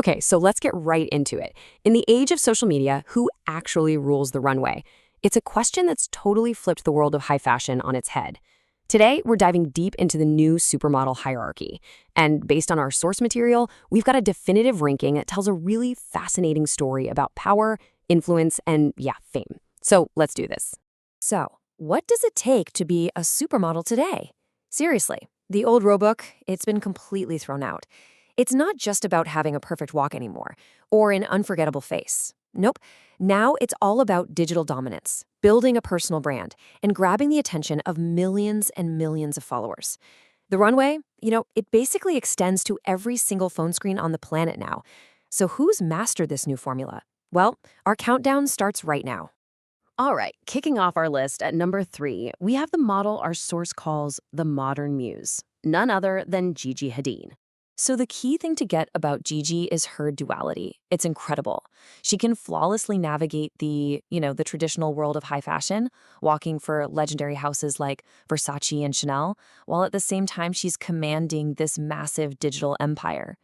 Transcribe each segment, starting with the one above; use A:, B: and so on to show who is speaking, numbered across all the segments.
A: Okay, so let's get right into it. In the age of social media, who actually rules the runway? It's a question that's totally flipped the world of high fashion on its head. Today, we're diving deep into the new supermodel hierarchy. And based on our source material, we've got a definitive ranking that tells a really fascinating story about power, influence, and fame. So let's do this.
B: So, what does it take to be a supermodel today? Seriously, the old rulebook, it's been completely thrown out. It's not just about having a perfect walk anymore, or an unforgettable face. Nope. Now it's all about digital dominance, building a personal brand, and grabbing the attention of millions and millions of followers. The runway, it basically extends to every single phone screen on the planet now. So who's mastered this new formula? Well, our countdown starts right now.
A: All right, kicking off our list at number 3, we have the model our source calls the modern muse, none other than Gigi Hadid. So the key thing to get about Gigi is her duality. It's incredible. She can flawlessly navigate the traditional world of high fashion, walking for legendary houses like Versace and Chanel, while at the same time she's commanding this massive digital empire.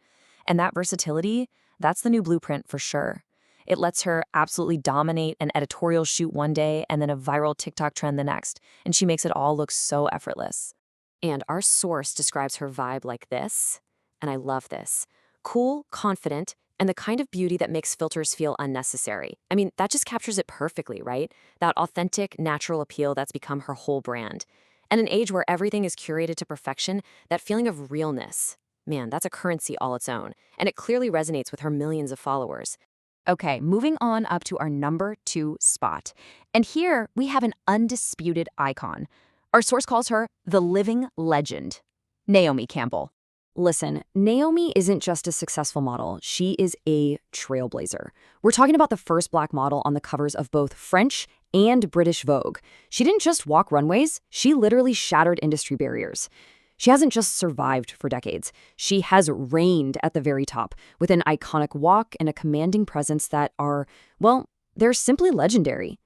A: And that versatility, that's the new blueprint for sure. It lets her absolutely dominate an editorial shoot one day and then a viral TikTok trend the next, and she makes it all look so effortless. And our source describes her vibe like this. And I love this. Cool, confident, and the kind of beauty that makes filters feel unnecessary. I mean, that just captures it perfectly, right? That authentic, natural appeal that's become her whole brand. And an age where everything is curated to perfection, that feeling of realness. Man, that's a currency all its own. And it clearly resonates with her millions of followers. Okay, moving on up to our number 2 spot. And here we have an undisputed icon. Our source calls her the living legend, Naomi Campbell. Listen, Naomi isn't just a successful model, she is a trailblazer. We're talking about the first Black model on the covers of both French and British Vogue. She didn't just walk runways, she literally shattered industry barriers. She hasn't just survived for decades, she has reigned at the very top with an iconic walk and a commanding presence that are, well, they're simply legendary.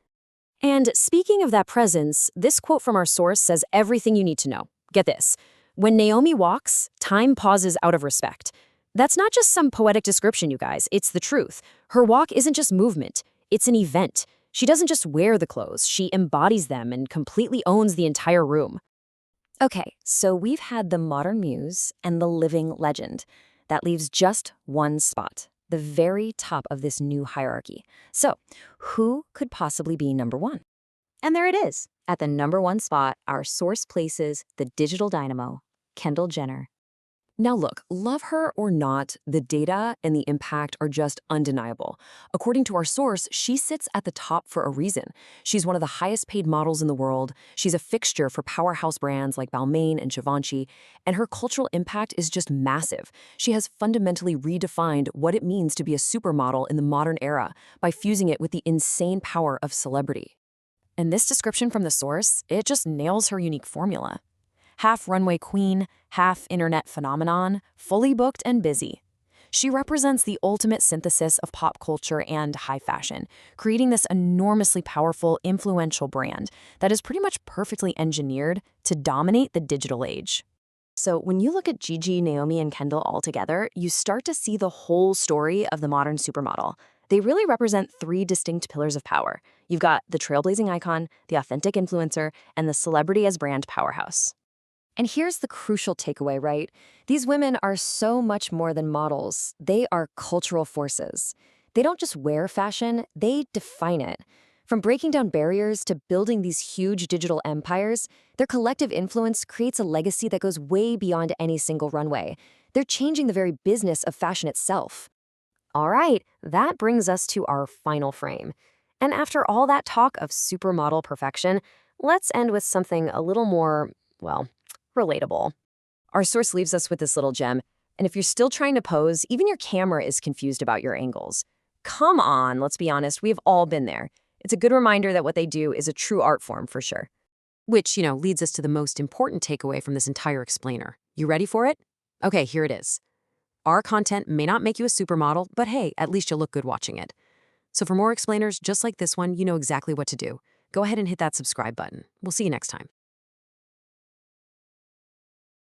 A: And speaking of that presence, this quote from our source says everything you need to know. Get this. When Naomi walks, time pauses out of respect. That's not just some poetic description, you guys. It's the truth. Her walk isn't just movement. It's an event. She doesn't just wear the clothes. She embodies them and completely owns the entire room. Okay, so we've had the modern muse and the living legend. That leaves just one spot, the very top of this new hierarchy. So, who could possibly be number 1? And there it is. At the number 1 spot, our source places the digital dynamo, Kendall Jenner. Now look, love her or not, the data and the impact are just undeniable. According to our source, she sits at the top for a reason. She's one of the highest paid models in the world. She's a fixture for powerhouse brands like Balmain and Givenchy, and her cultural impact is just massive. She has fundamentally redefined what it means to be a supermodel in the modern era by fusing it with the insane power of celebrity. And this description from the source, it just nails her unique formula. Half runway queen, half internet phenomenon, fully booked and busy. She represents the ultimate synthesis of pop culture and high fashion, creating this enormously powerful, influential brand that is pretty much perfectly engineered to dominate the digital age. So when you look at Gigi, Naomi, and Kendall all together, you start to see the whole story of the modern supermodel. They really represent 3 distinct pillars of power. You've got the trailblazing icon, the authentic influencer, and the celebrity as brand powerhouse. And here's the crucial takeaway, right? These women are so much more than models. They are cultural forces. They don't just wear fashion, they define it. From breaking down barriers to building these huge digital empires, their collective influence creates a legacy that goes way beyond any single runway. They're changing the very business of fashion itself. All right, that brings us to our final frame. And after all that talk of supermodel perfection, let's end with something a little more, well, relatable. Our source leaves us with this little gem, and if you're still trying to pose, even your camera is confused about your angles. Come on, let's be honest, we've all been there. It's a good reminder that what they do is a true art form for sure. Which, leads us to the most important takeaway from this entire explainer. You ready for it? Okay, here it is. Our content may not make you a supermodel, but hey, at least you'll look good watching it. So for more explainers just like this one, you know exactly what to do. Go ahead and hit that subscribe button. We'll see you next time.